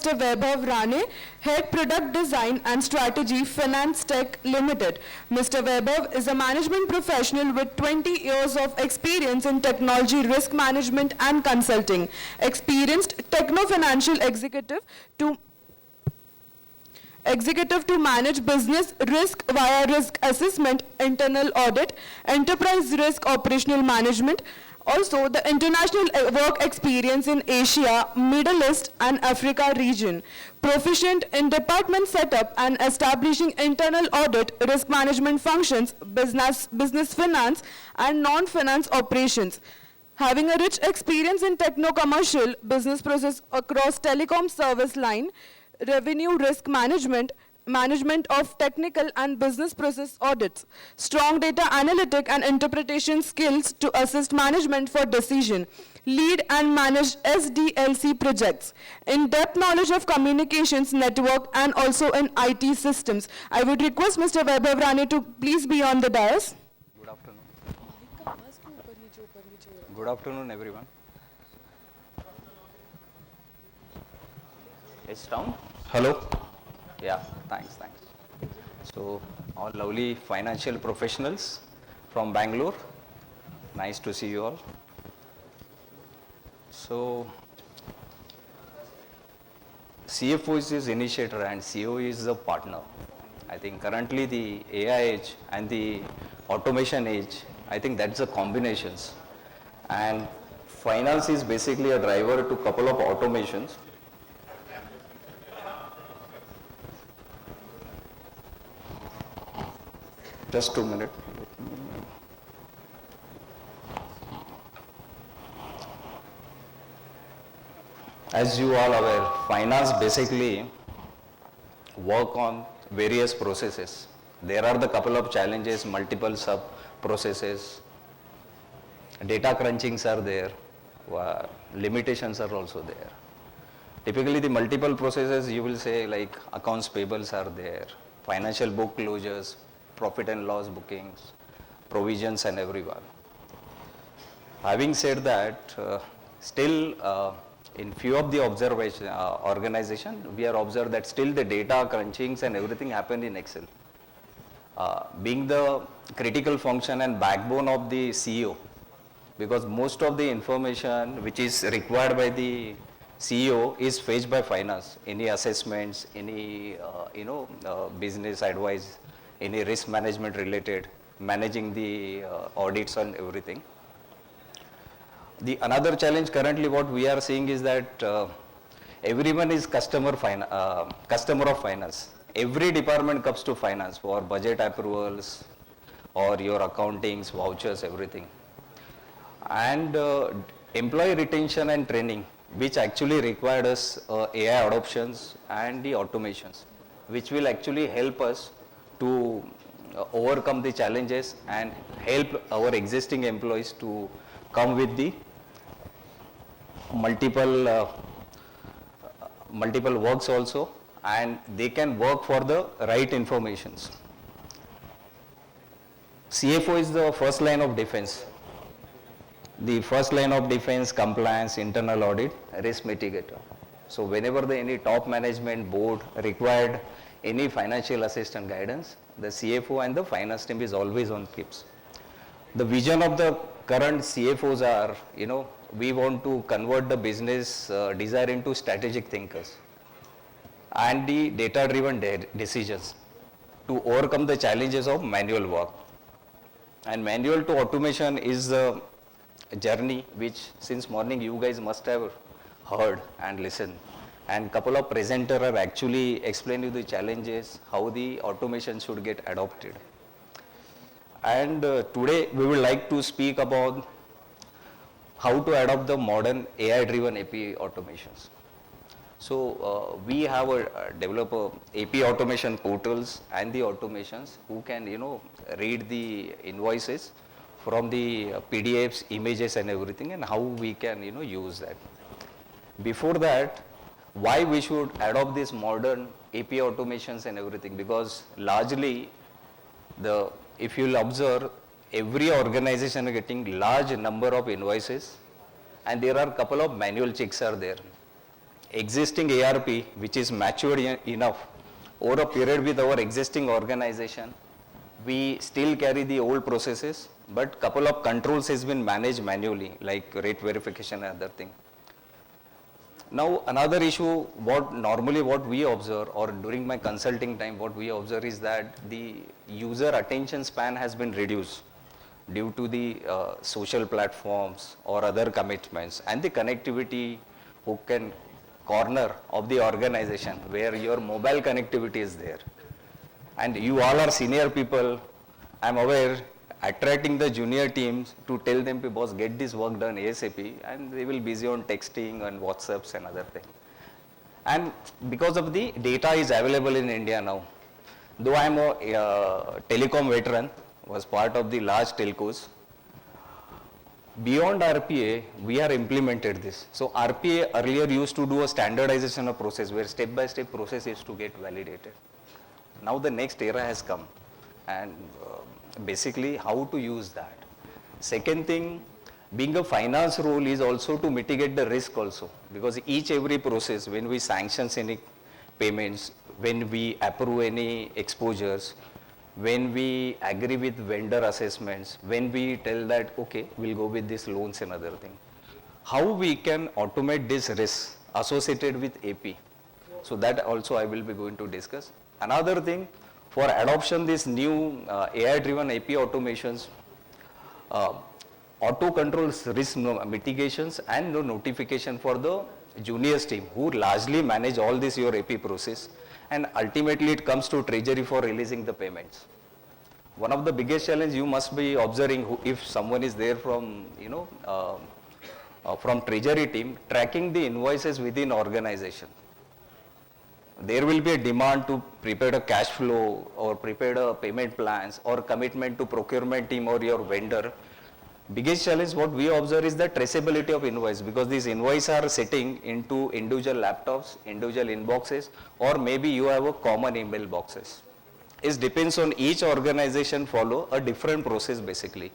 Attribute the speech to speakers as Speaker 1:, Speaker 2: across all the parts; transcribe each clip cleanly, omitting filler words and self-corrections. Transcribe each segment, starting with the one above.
Speaker 1: Mr. Vaibhav Rane, Head Product Design and Strategy, Finance Tech Limited. Mr. Vaibhav is a management professional with 20 years of experience in technology, risk management and consulting. Experienced techno-financial executive to manage business risk via risk assessment, internal audit, enterprise risk operational management. Also, the international work experience in Asia, Middle East and Africa region. Proficient in department setup and establishing internal audit, risk management functions, business finance and non-finance operations. Having a rich experience in techno-commercial business process across telecom service line, revenue risk management, management of technical and business process audits, strong data analytic and interpretation skills to assist management for decision, lead and manage SDLC projects, in-depth knowledge of communications network and also in IT systems. I would request Mr. Vaibhav Rane to please be on the dais.
Speaker 2: Good afternoon. Good afternoon, everyone. It's down? Hello? Yeah, thanks. So, all lovely financial professionals from Bangalore. Nice to see you all. So, CFO is his initiator and CEO is the partner. I think currently the AI age and the automation age, I think that's the combinations. And finance is basically a driver to couple of automations. Just 2 minutes. As you all aware, finance basically work on various processes. There are the couple of challenges, multiple sub processes, data crunchings are there, limitations are also there. Typically the multiple processes you will say like accounts payables are there, financial book closures, profit and loss bookings, provisions and everyone. Having said that, still in few of the organization, we are observed that still the data crunchings and everything happen in Excel. Being the critical function and backbone of the CEO, because most of the information which is required by the CEO is fetched by finance, any assessments, any business advice, any risk management related, managing the audits and everything. The another challenge currently what we are seeing is that everyone is customer of finance. Every department comes to finance for budget approvals or your accountings, vouchers, everything. And employee retention and training, which actually required us AI adoptions and the automations, which will actually help us to overcome the challenges and help our existing employees to come with the multiple works also, and they can work for the right informations. CFO is the first line of defense. The first line of defense, compliance, internal audit, risk mitigator. So whenever any top management board required any financial assistance guidance, the CFO and the finance team is always on tips. The vision of the current CFOs are, we want to convert the business desire into strategic thinkers and the data-driven decisions to overcome the challenges of manual work. And manual to automation is a journey which since morning you guys must have heard and listened. And couple of presenters are actually explaining the challenges, how the automation should get adopted. And today we would like to speak about how to adopt the modern AI-driven API automations. So we have develop API automation portals and the automations who can read the invoices from the PDFs, images and everything, and how we can use that. Before that, why we should adopt this modern API automations and everything, because largely if you'll observe, every organization is getting large number of invoices and there are couple of manual checks are there. existing ARP, which is matured enough, over a period with our existing organization, we still carry the old processes, but couple of controls has been managed manually, like rate verification and other thing. Now, another issue, what we observe, or during my consulting time, what we observe is that the user attention span has been reduced due to the social platforms or other commitments and the connectivity hook and corner of the organization where your mobile connectivity is there. And you all are senior people, I'm aware, attracting the junior teams to tell them, boss, get this work done ASAP, and they will be busy on texting and WhatsApps and other things. And because of the data is available in India now, though I'm a telecom veteran, was part of the large telcos, beyond RPA, we have implemented this. So RPA earlier used to do a standardization of process where step-by-step process is to get validated. Now the next era has come, and basically how to use that. Second thing, being a finance role is also to mitigate the risk also, because every process, when we sanction any payments, when we approve any exposures, when we agree with vendor assessments, when we tell that, okay, we'll go with these loans and other thing, how we can automate this risk associated with AP. So that also I will be going to discuss. Another thing, for adoption this new AI-driven AP automations, auto controls risk mitigations and notification for the juniors team who largely manage all this your AP process, and ultimately it comes to treasury for releasing the payments. One of the biggest challenge you must be observing if someone is there from from treasury team tracking the invoices within organization. There will be a demand to prepare a cash flow or prepare a payment plans or commitment to procurement team or your vendor. Biggest challenge what we observe is the traceability of invoice, because these invoices are sitting into individual laptops, individual inboxes, or maybe you have a common email boxes. It depends on each organization follow a different process basically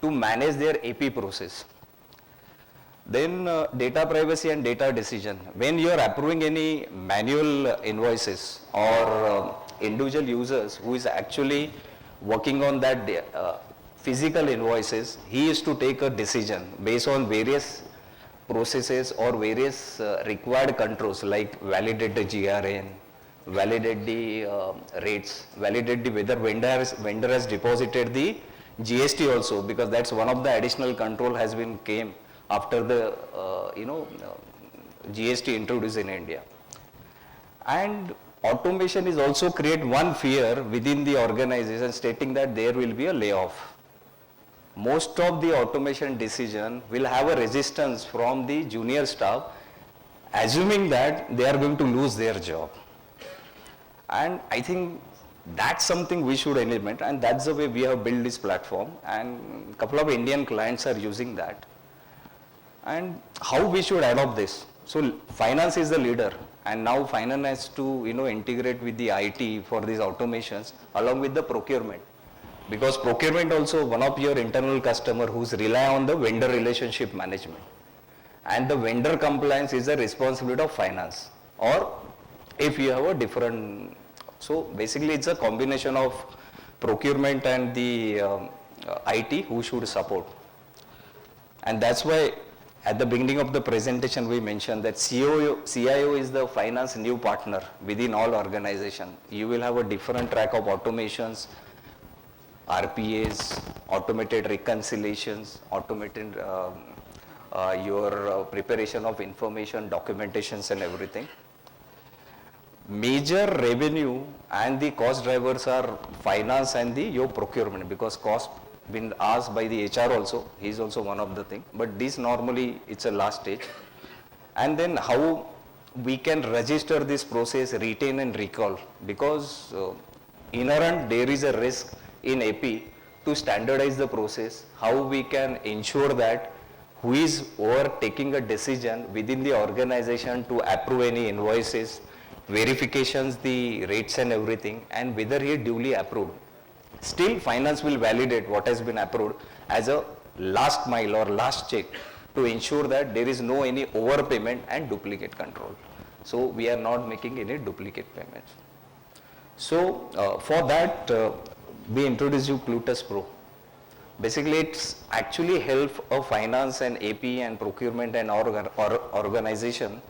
Speaker 2: to manage their AP process. Then data privacy and data decision. When you are approving any manual invoices or individual users who is actually working on that physical invoices, he is to take a decision based on various processes or various required controls like validate the GRN, validate the rates, validate the whether vendor has deposited the GST also, because that's one of the additional control has been came after the GST introduced in India. And automation is also create one fear within the organization stating that there will be a layoff. Most of the automation decision will have a resistance from the junior staff, assuming that they are going to lose their job. And I think that's something we should implement, and that's the way we have built this platform, and a couple of Indian clients are using that. And how we should adopt this. So finance is the leader, and now finance has to integrate with the IT for these automations along with the procurement, because procurement also one of your internal customer who's rely on the vendor relationship management, and the vendor compliance is the responsibility of finance, or if you have a different. So basically it's a combination of procurement and the IT who should support. And that's why at the beginning of the presentation we mentioned that CIO is the finance new partner within all organizations. You will have a different track of automations, RPAs, automated reconciliations, automated your preparation of information, documentations and everything. Major revenue and the cost drivers are finance and your procurement, because cost been asked by the HR also, he is also one of the thing, but this normally it's a last stage. And then how we can register this process, retain and recall, because inherent there is a risk in AP to standardize the process, how we can ensure that who is over taking a decision within the organization to approve any invoices, verifications, the rates and everything, and whether he duly approved. Still finance will validate what has been approved as a last mile or last check to ensure that there is no any overpayment and duplicate control. So we are not making any duplicate payments. So for that, we introduce you Plutus Pro. Basically, it's actually help a finance and AP and procurement and organization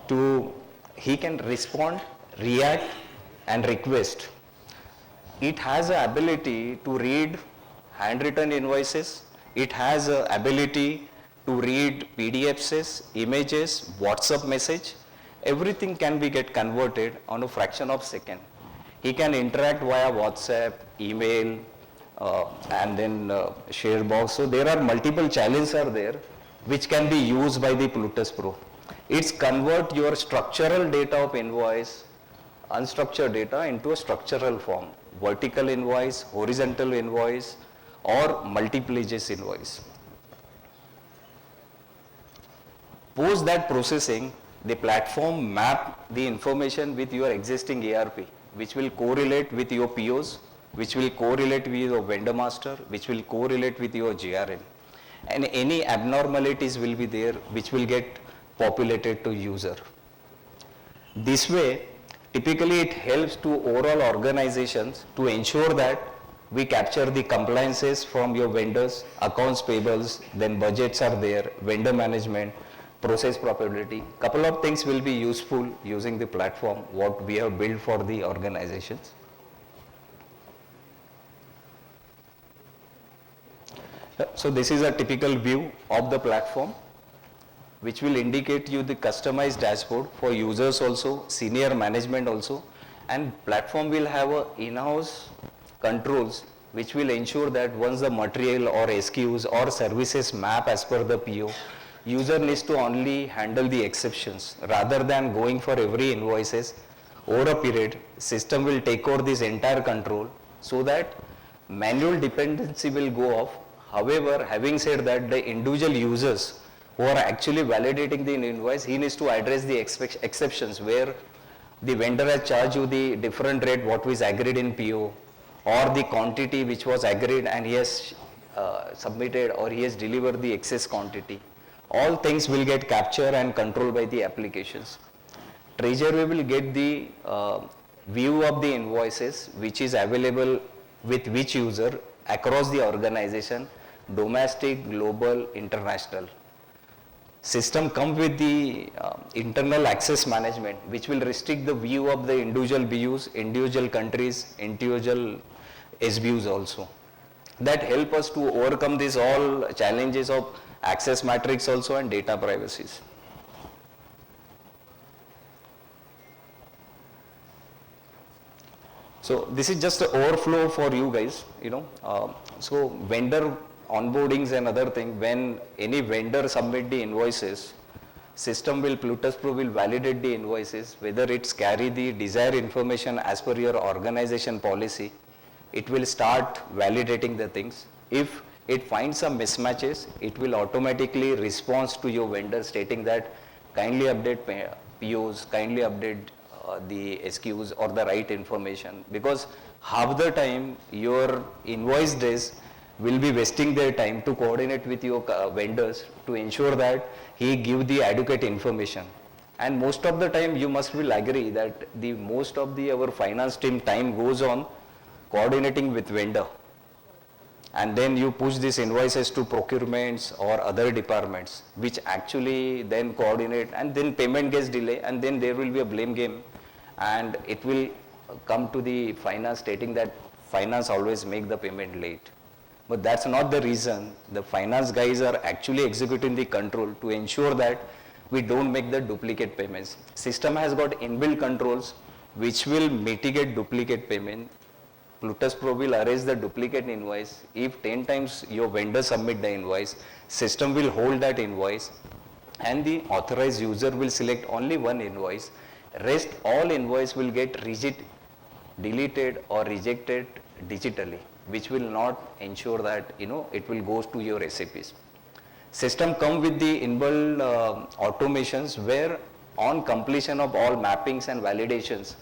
Speaker 2: to, he can respond, react and request. It has the ability to read handwritten invoices. It has the ability to read PDFs, images, WhatsApp message. Everything can be get converted on a fraction of second. He can interact via WhatsApp, email, and then share box. So there are multiple challenges are there which can be used by the Plutus Pro. It's convert your structural data of invoice, unstructured data into a structural form, vertical invoice, horizontal invoice or multi-pages invoice. Post that processing, the platform map the information with your existing ERP, which will correlate with your POs, which will correlate with your vendor master, which will correlate with your GRM. And any abnormalities will be there, which will get populated to user. This way, typically it helps to overall organizations to ensure that we capture the compliances from your vendors, accounts payables, then budgets are there, vendor management, process probability. Couple of things will be useful using the platform what we have built for the organizations. So this is a typical view of the platform which will indicate you the customized dashboard for users also, senior management also, and platform will have a in-house controls which will ensure that once the material or SKUs or services map as per the PO, user needs to only handle the exceptions rather than going for every invoices over a period. System will take over this entire control so that manual dependency will go off. However, having said that, the individual users who are actually validating the invoice, he needs to address the exceptions where the vendor has charged you the different rate what was agreed in PO, or the quantity which was agreed and he has submitted or he has delivered the excess quantity. All things will get captured and controlled by the applications. Treasury will get the view of the invoices which is available with which user across the organization, domestic, global, international. System comes with the internal access management which will restrict the view of the individual BUs, individual countries, individual SBUs also. That help us to overcome these all challenges of access matrix also and data privacies. So this is just an overflow for you guys, so vendor onboardings and other thing, when any vendor submit the invoices, system will, Plutus Pro will validate the invoices, whether it's carry the desired information as per your organization policy, it will start validating the things. If it finds some mismatches, it will automatically respond to your vendor stating that kindly update POs, kindly update the SKUs or the right information, because half the time your invoice days will be wasting their time to coordinate with your vendors to ensure that he give the adequate information. And most of the time you must will agree that the most of the our finance team time goes on coordinating with vendor, and then you push these invoices to procurements or other departments which actually then coordinate, and then payment gets delayed, and then there will be a blame game and it will come to the finance stating that finance always make the payment late. But that's not the reason. The finance guys are actually executing the control to ensure that we don't make the duplicate payments. System has got inbuilt controls which will mitigate duplicate payment. Plutus Pro will erase the duplicate invoice. If 10 times your vendor submit the invoice, system will hold that invoice and the authorized user will select only one invoice. Rest all invoice will get deleted or rejected digitally, which will not ensure that it will go to your SAPs. System come with the inbuilt automations where on completion of all mappings and validations,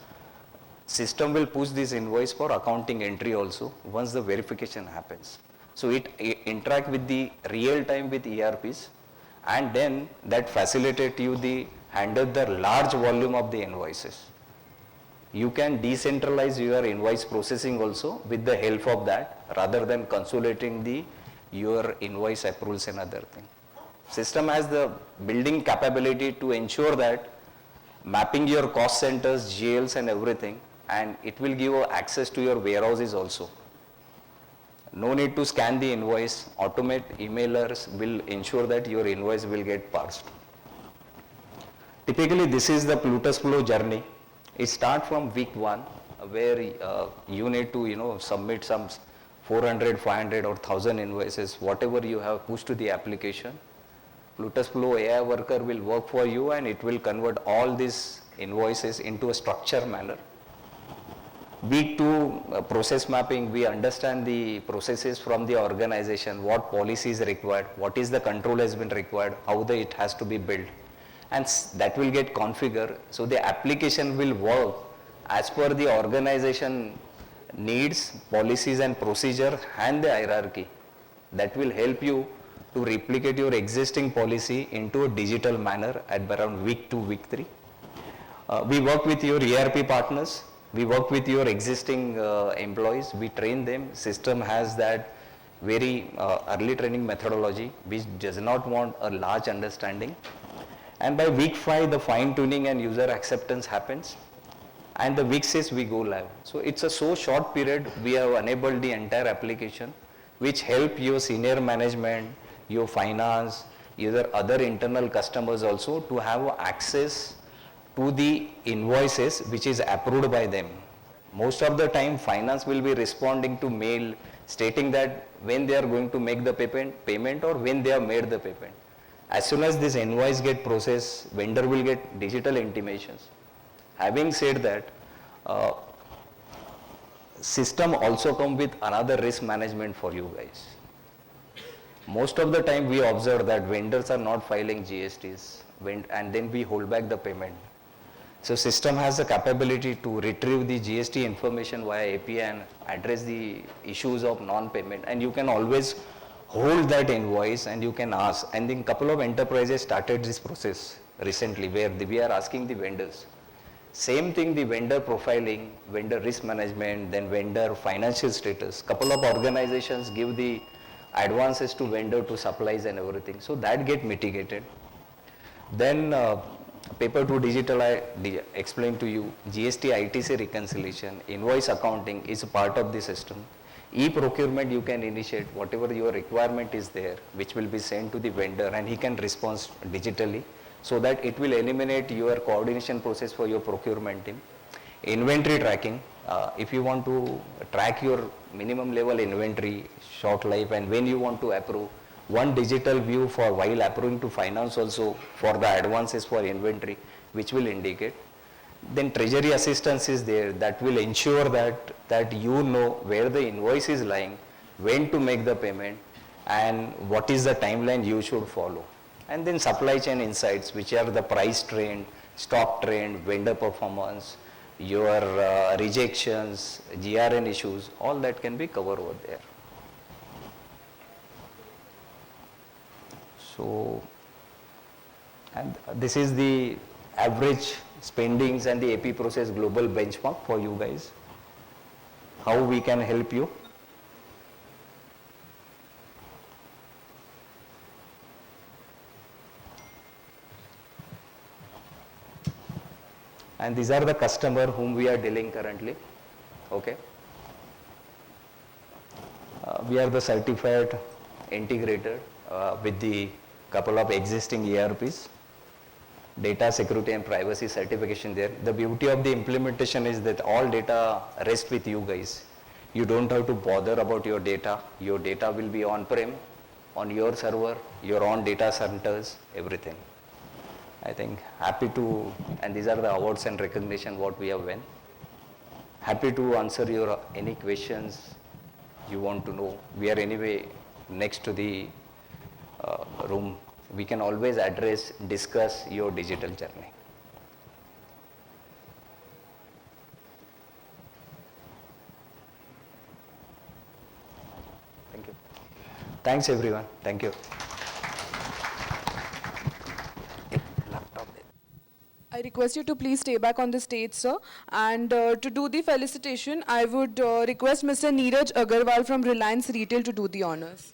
Speaker 2: system will push this invoice for accounting entry also once the verification happens. So it interact with the real time with ERPs, and then that facilitate you the handle the large volume of the invoices. You can decentralize your invoice processing also with the help of that, rather than consolidating your invoice approvals and other thing. System has the building capability to ensure that mapping your cost centers, GLs and everything, and it will give access to your warehouses also. No need to scan the invoice, automate emailers will ensure that your invoice will get parsed. Typically this is the Plutus flow journey. It starts from week 1 where you need to submit some 400, 500 or 1000 invoices, whatever you have pushed to the application. Plutus Flow AI worker will work for you and it will convert all these invoices into a structured manner. Week 2 process mapping, we understand the processes from the organization, what policy is required, what is the control has been required, how it has to be built, and that will get configured. So the application will work as per the organization needs, policies and procedure and the hierarchy. That will help you to replicate your existing policy into a digital manner at around week 2, week 3. We work with your ERP partners. We work with your existing employees. We train them. System has that very early training methodology, which does not want a large understanding. And by week 5, the fine tuning and user acceptance happens. And the week 6, we go live. So it's a so short period, we have enabled the entire application, which help your senior management, your finance, either other internal customers also to have access to the invoices which is approved by them. Most of the time finance will be responding to mail stating that when they are going to make the payment or when they have made the payment. As soon as this invoice get processed, vendor will get digital intimations. Having said that, system also come with another risk management for you guys. Most of the time we observe that vendors are not filing GSTs and then we hold back the payment. So system has the capability to retrieve the GST information via API and address the issues of non-payment, and you can always hold that invoice and you can ask. And then couple of enterprises started this process recently where we are asking the vendors. Same thing, the vendor profiling, vendor risk management, then vendor financial status. Couple of organizations give the advances to vendor to supplies and everything. So that get mitigated. Then paper to digital, I explained to you, GST ITC reconciliation, invoice accounting is a part of the system. E-procurement you can initiate, whatever your requirement is there, which will be sent to the vendor and he can respond digitally, so that it will eliminate your coordination process for your procurement team. Inventory tracking, if you want to track your minimum level inventory, short life, and when you want to approve, one digital view for while approving to finance also for the advances for inventory, which will indicate. Then treasury assistance is there that will ensure that you know where the invoice is lying, when to make the payment, and what is the timeline you should follow. And then supply chain insights, which are the price trend, stock trend, vendor performance, your rejections, GRN issues, all that can be covered over there. So, and this is the average spendings and the AP process global benchmark for you guys. How we can help you. And these are the customer whom we are dealing currently. Okay. We are the certified integrator with the couple of existing ERPs. Data security and privacy certification there. The beauty of the implementation is that all data rests with you guys. You don't have to bother about your data. Your data will be on-prem, on your server, your own data centers, everything. I think happy to, and these are the awards and recognition what we have won. Happy to answer your any questions you want to know. We are anyway next to the room. We can always address, discuss your digital journey. Thank you. Thanks everyone. Thank you.
Speaker 1: request you to please stay back on the stage, sir. And to do the felicitation, I would request Mr. Neeraj Agarwal from Reliance Retail to do the honors.